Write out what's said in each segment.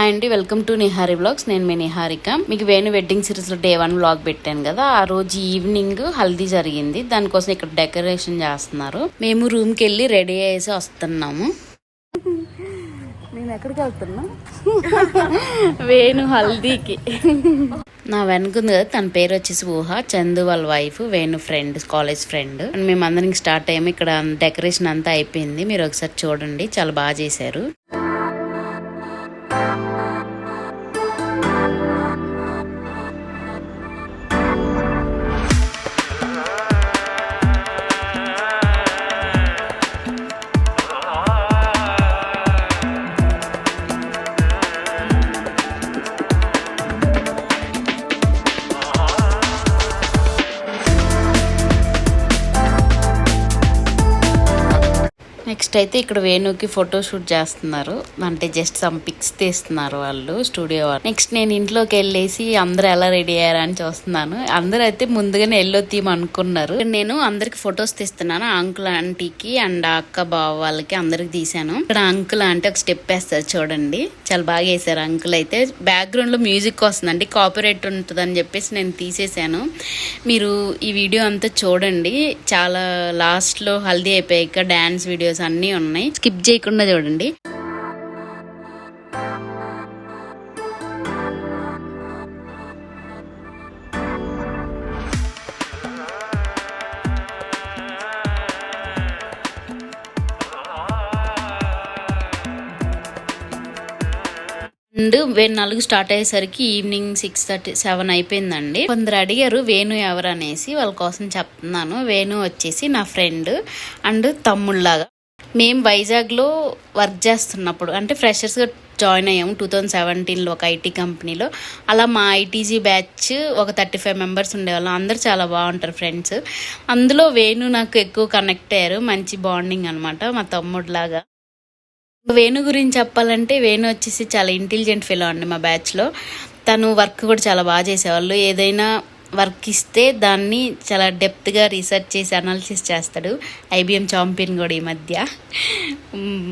Hi అండి, welcome to Nihari vlogs. నేను మీ నిహారిక. మీకు వేణు వెడ్డింగ్ సిరీస్లో డే 1 వ్లాగ్ పెట్టాను కదా. ఆ రోజు ఈవినింగ్ హల్దీ జరిగింది. దానికోసం ఇక్కడ డెకరేషన్ చేస్తున్నారు. మేము రూమ్కి వెళ్ళి రెడీ అయ్యేసి వస్తున్నాము. నేను ఎక్కడికి వెళ్తున్నా? వేణు హల్దీకి. నా వెనుకుంది కదా, తన పేరు వచ్చేసి ఊహ. చందు వాళ్ళ wife, Venu friend, college friend. మేము అందరం స్టార్ట్ అయ్యాము. ఇక్కడ డెకరేషన్ అంతా అయిపోయింది. మీరు ఒకసారి చూడండి, చాలా బాగా చేశారు. నెక్స్ట్ అయితే ఇక్కడ వేణుకి ఫోటో షూట్ చేస్తున్నారు. అంటే జస్ట్ సమ్ పిక్స్ తీస్తున్నారు వాళ్ళు, స్టూడియో వాళ్ళు. నెక్స్ట్ నేను ఇంట్లోకి వెళ్ళేసి అందరూ ఎలా రెడీ అయ్యారా అని చూస్తున్నాను. అందరూ అయితే ముందుగానే ఎల్లో థీమ్ అనుకున్నారు. నేను అందరికి ఫొటోస్ తీస్తున్నాను. అంకుల్ ఆంటీకి అండ్ అక్క బావ వాళ్ళకి అందరికి తీసాను. ఇక్కడ అంకుల్ ఆంటీ ఒక స్టెప్ వేస్తారు చూడండి, చాలా బాగా వేసారు. అంకుల్ అయితే బ్యాక్గ్రౌండ్ లో మ్యూజిక్ వస్తుందండి, కాపీరైట్ ఉంటుంది అని చెప్పేసి నేను తీసేసాను. మీరు ఈ వీడియో అంతా చూడండి. చాలా లాస్ట్ లో హల్దీ అయిపోయాక డాన్స్ వీడియోస్ అన్నీ ఉన్నాయి, స్కిప్ చేయకుండా చూడండి. అండ్ వేణు 4 స్టార్ట్ అయ్యేసరికి ఈవినింగ్ 6:30, 7 అయిపోయిందండి. కొందరు అడిగారు వేణు ఎవరు అనేసి, వాళ్ళ కోసం చెప్తున్నాను. వేణు వచ్చేసి నా ఫ్రెండ్ అండ్ తమ్ముళ్ళలాగా. మేము వైజాగ్లో వర్క్ చేస్తున్నప్పుడు, అంటే ఫ్రెషర్స్గా జాయిన్ అయ్యాము 2017లో ఒక ఐటీ కంపెనీలో. అలా మా ఐటీజీ బ్యాచ్ ఒక 35 మెంబర్స్ ఉండేవాళ్ళం. అందరూ చాలా బాగుంటారు ఫ్రెండ్స్. అందులో వేణు నాకు ఎక్కువ కనెక్ట్ అయ్యారు. మంచి బాండింగ్ అనమాట, మా తమ్ముడిలాగా. వేణు గురించి చెప్పాలంటే, వేణు వచ్చేసి చాలా ఇంటెలిజెంట్ ఫెలో అండి మా బ్యాచ్లో. తను వర్క్ కూడా చాలా బాగా చేసేవాళ్ళు. ఏదైనా వర్క్ ఇస్తే దాన్ని చాలా డెప్త్గా రీసెర్చ్ చేసి అనాలిసిస్ చేస్తాడు. ఐబిఎం ఛాంపియన్ కూడా ఈ మధ్య.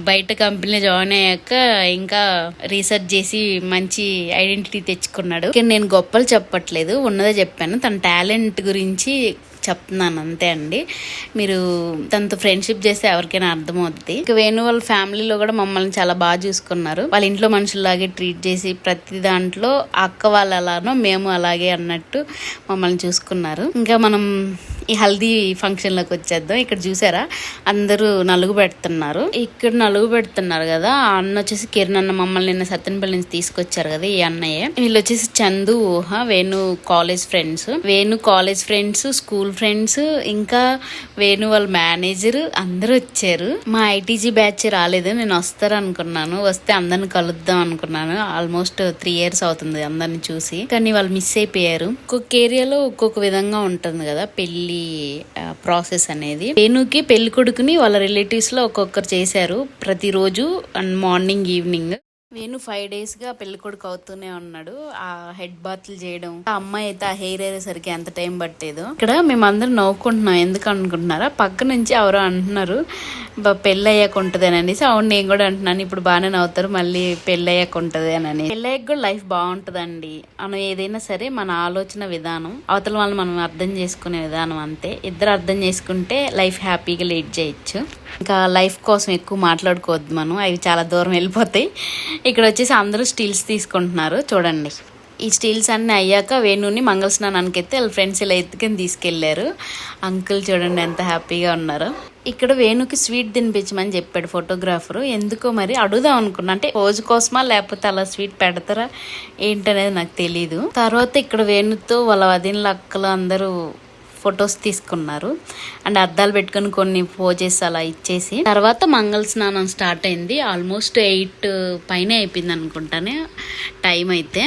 బయట కంపెనీలో జాయిన్ అయ్యాక ఇంకా రీసెర్చ్ చేసి మంచి ఐడెంటిటీ తెచ్చుకున్నాడు. నేను గొప్పలు చెప్పట్లేదు, ఉన్నదే చెప్పాను. తన టాలెంట్ గురించి చెప్తున్నాను అంతే అండి. మీరు తనతో ఫ్రెండ్షిప్ చేస్తే ఎవరికైనా అర్థమవుతుంది. ఇక వేణు వాళ్ళ ఫ్యామిలీలో కూడా మమ్మల్ని చాలా బాగా చూసుకున్నారు. వాళ్ళ ఇంట్లో మనుషుల్లాగే ట్రీట్ చేసి ప్రతి దాంట్లో అక్క వాళ్ళు ఎలానో మేము అలాగే అన్నట్టు మమ్మల్ని చూసుకున్నారు. ఇంకా మనం ఈ హల్దీ ఫంక్షన్లోకి వచ్చేద్దాం. ఇక్కడ చూసారా, అందరూ నలుగు పెడుతున్నారు. ఇక్కడ నలుగు పెడుతున్నారు కదా, ఆ అన్న వచ్చేసి కిరణ్ అన్న. మమ్మల్ని నిన్న సత్తెనపల్లి నుంచి తీసుకొచ్చారు కదా ఈ అన్నయ్య. వీళ్ళు వచ్చేసి చందు, ఊహ, Venu college friends. Venu college friends, school friends, ఇంకా వేణు వాళ్ళ మేనేజర్ అందరూ వచ్చారు. మా ఐటీజీ బ్యాచ్ రాలేదు, నేను వస్తారు అనుకున్నాను. వస్తే అందరిని కలుద్దాం అనుకున్నాను. ఆల్మోస్ట్ 3 years అవుతుంది అందరిని చూసి, కానీ వాళ్ళు మిస్ అయిపోయారు. ఒక్కొక్క ఏరియాలో ఒక్కొక్క విధంగా ఉంటుంది కదా పెళ్లి ప్రాసెస్ అనేది. వేణుకి పెళ్లి కొడుకుని వాళ్ళ రిలేటివ్స్ లో ఒక్కొక్కరు చేశారు ప్రతిరోజు and morning evening. Venu 5 days గా పెళ్లి కొడుకు అవుతూనే ఉన్నాడు. ఆ హెడ్ బాత్లు చేయడం, ఆ అమ్మాయి అయితే ఆ హెయిర్ అయ్యేసరికి ఎంత టైం పట్టేదో. ఇక్కడ మేమందరం నవ్వుకుంటున్నాం. ఎందుకు అనుకుంటున్నారా, పక్క నుంచి ఎవరో అంటున్నారు పెళ్ళి అయ్యాక ఉంటుంది అని అనేసి. అవును, నేను కూడా అంటున్నాను. ఇప్పుడు బాగానే నవ్వుతారు, మళ్ళీ పెళ్ళి అయ్యాక ఉంటుంది అని. పెళ్ళి అయ్యాక కూడా లైఫ్ బాగుంటుందండి. మనం ఏదైనా సరే మన ఆలోచన విధానం, అవతల వాళ్ళని మనం అర్థం చేసుకునే విధానం అంతే. ఇద్దరు అర్థం చేసుకుంటే లైఫ్ హ్యాపీగా లీడ్ చేయొచ్చు. ఇంకా లైఫ్ కోసం ఎక్కువ మాట్లాడుకోవద్దు మనం, అవి చాలా దూరం వెళ్ళిపోతాయి. ఇక్కడ వచ్చేసి అందరూ స్టీల్స్ తీసుకుంటున్నారు చూడండి. ఈ స్టీల్స్ అన్నీ అయ్యాక వేణుని మంగళ స్నానానికి అయితే వాళ్ళ ఫ్రెండ్స్ ఇలా ఎత్తుకొని తీసుకెళ్లారు. అంకుల్ చూడండి ఎంత హ్యాపీగా ఉన్నారు. ఇక్కడ వేణుకి స్వీట్ తినిపించమని చెప్పాడు ఫోటోగ్రాఫరు. ఎందుకో మరి అడుగుదాం అనుకున్నా, అంటే రోజు కోసమా లేకపోతే అలా స్వీట్ పెడతారా ఏంటనేది నాకు తెలీదు. తర్వాత ఇక్కడ వేణుతో వాళ్ళ వదినల అక్కలు అందరూ ఫొటోస్ తీసుకున్నారు. అండ్ అద్దాలు పెట్టుకుని కొన్ని పోజెస్ అలా ఇచ్చేసి తర్వాత మంగళ స్నానం స్టార్ట్ అయింది. ఆల్మోస్ట్ 8 పైన అయిపోయింది అనుకుంటానే టైం అయితే.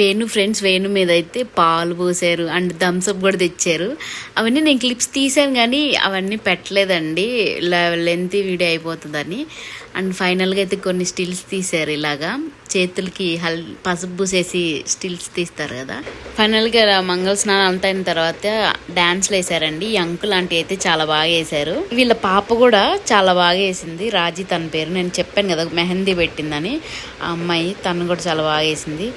వేణు ఫ్రెండ్స్ వేణు మీద అయితే పాలు పోసారు అండ్ థమ్స్అప్ కూడా తెచ్చారు. అవన్నీ నేను క్లిప్స్ తీసాను కానీ అవన్నీ పెట్టలేదండి, లెంత్ వీడియో అయిపోతుందని. అండ్ ఫైనల్గా అయితే కొన్ని స్టిల్స్ తీశారు, ఇలాగా చేతులకి పసుపు పూసేసి స్టిల్స్ తీస్తారు కదా. ఫైనల్గా మంగళ స్నానం అంతా అయిన తర్వాత డాన్స్లు వేసారండి. ఈ అంకుల్ ఆంటీ అయితే చాలా బాగా వేశారు. వీళ్ళ పాప కూడా చాలా బాగా వేసింది, రాజీ తన పేరు. నేను చెప్పాను కదా మెహందీ పెట్టిందని, ఆ అమ్మాయి తను కూడా చాలా బాగా వేసింది.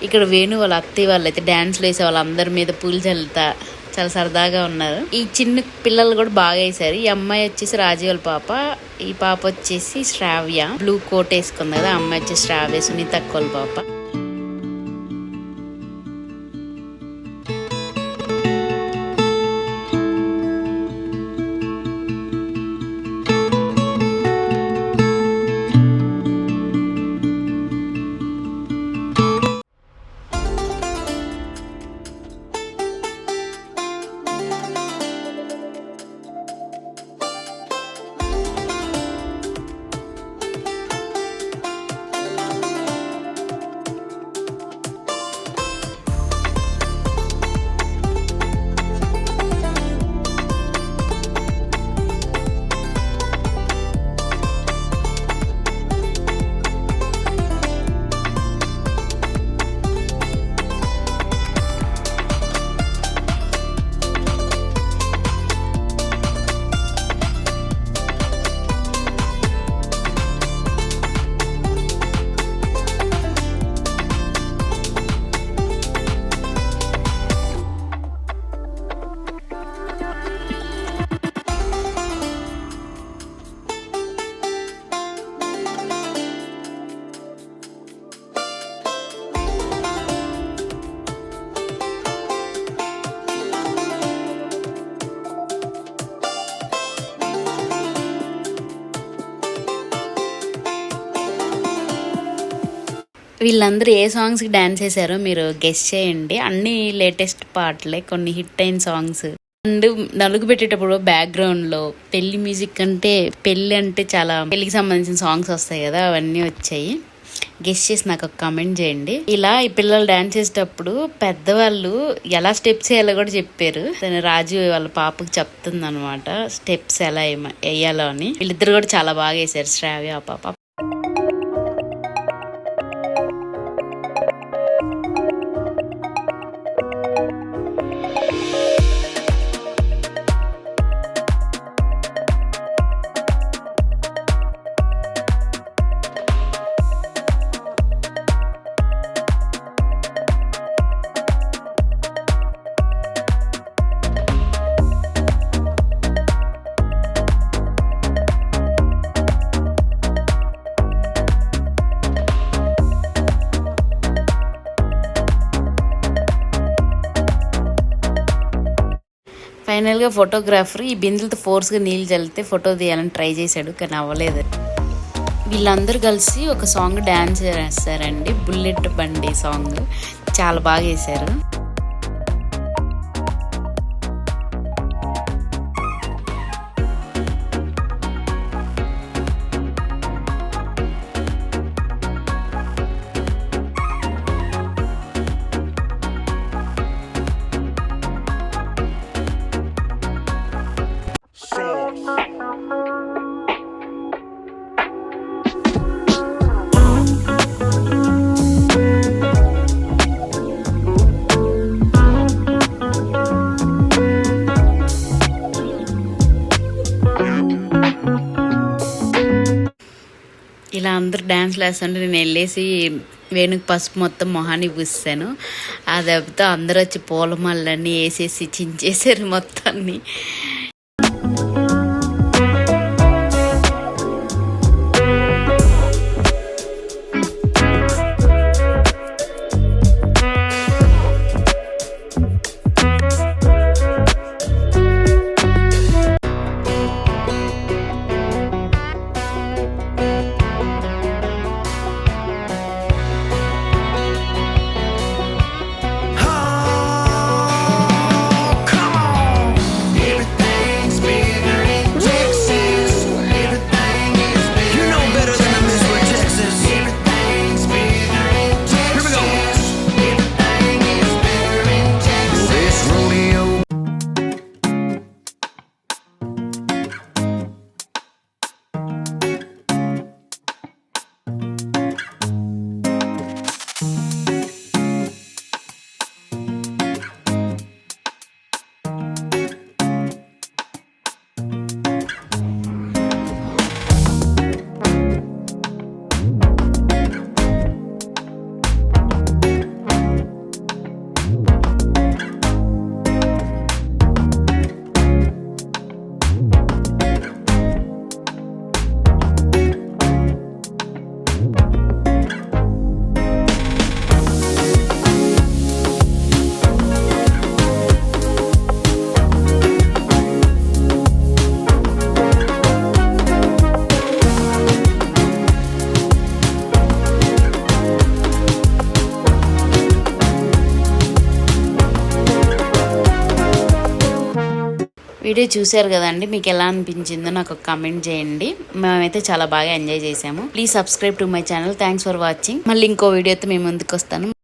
ఇక్కడ వేణు వాళ్ళ అత్తయ్య వాళ్ళు అయితే డాన్స్లు వేసే వాళ్ళందరి మీద పూలు చల్లుతా చాలా సరదాగా ఉన్నారు. ఈ చిన్న పిల్లలు కూడా బాగా వేసారు. ఈ అమ్మాయి వచ్చేసి రాజీ వాళ్ళ పాప, ఈ పాప వచ్చేసి శ్రావ్య, బ్లూ కోట్ వేసుకుంది కదా. అమ్మాయి వచ్చేసి శ్రావ్య, సునీత వాళ్ళ పాప. వీళ్ళందరూ ఏ సాంగ్స్కి డాన్స్ చేశారో మీరు గెస్ చేయండి. అన్ని లేటెస్ట్ పాటలే, కొన్ని హిట్ అయిన సాంగ్స్. అండ్ నలుగు పెట్టేటప్పుడు బ్యాక్గ్రౌండ్లో పెళ్లి మ్యూజిక్ అంటే, పెళ్ళి అంటే చాలా పెళ్లికి సంబంధించిన సాంగ్స్ వస్తాయి కదా, అవన్నీ వచ్చాయి. గెస్ చేసి నాకు ఒక కామెంట్ చేయండి. ఇలా ఈ పిల్లలు డాన్స్ చేసేటప్పుడు పెద్దవాళ్ళు ఎలా స్టెప్స్ వేయాలో కూడా చెప్పారు. రాజు వాళ్ళ పాపకి చెప్తుంది అనమాట స్టెప్స్ ఎలా వేయాలో అని. వీళ్ళిద్దరు కూడా చాలా బాగా వేసారు, శ్రావ్య ఆ పాప. ఫైనల్గా ఫోటోగ్రాఫర్ ఈ బిందులతో ఫోర్స్గా నీళ్ళు చల్లితే ఫోటో తీయాలని ట్రై చేశాడు, కానీ అవ్వలేదు. వీళ్ళందరూ కలిసి ఒక సాంగ్ డ్యాన్స్ చేస్తారండి, బుల్లెట్ బండి సాంగ్. చాలా బాగా వేశారు. ఇలా అందరు డ్యాన్స్లు వేస్తుంటే నేను వెళ్ళేసి వేణుకి పసుపు మొత్తం మొహాన్ని పూసాను. ఆ దెబ్బతో అందరూ వచ్చి పూలమాలన్నీ వేసేసి చించేసారు మొత్తాన్ని. వీడియో చూశారు కదండి, మీకు ఎలా అనిపించిందో నాకు ఒక కామెంట్ చేయండి. మేమైతే చాలా బాగా ఎంజాయ్ చేసాము. Please subscribe to my channel. Thanks for watching. మళ్ళీ ఇంకో వీడియోతో మేము ముందుకు వస్తాను.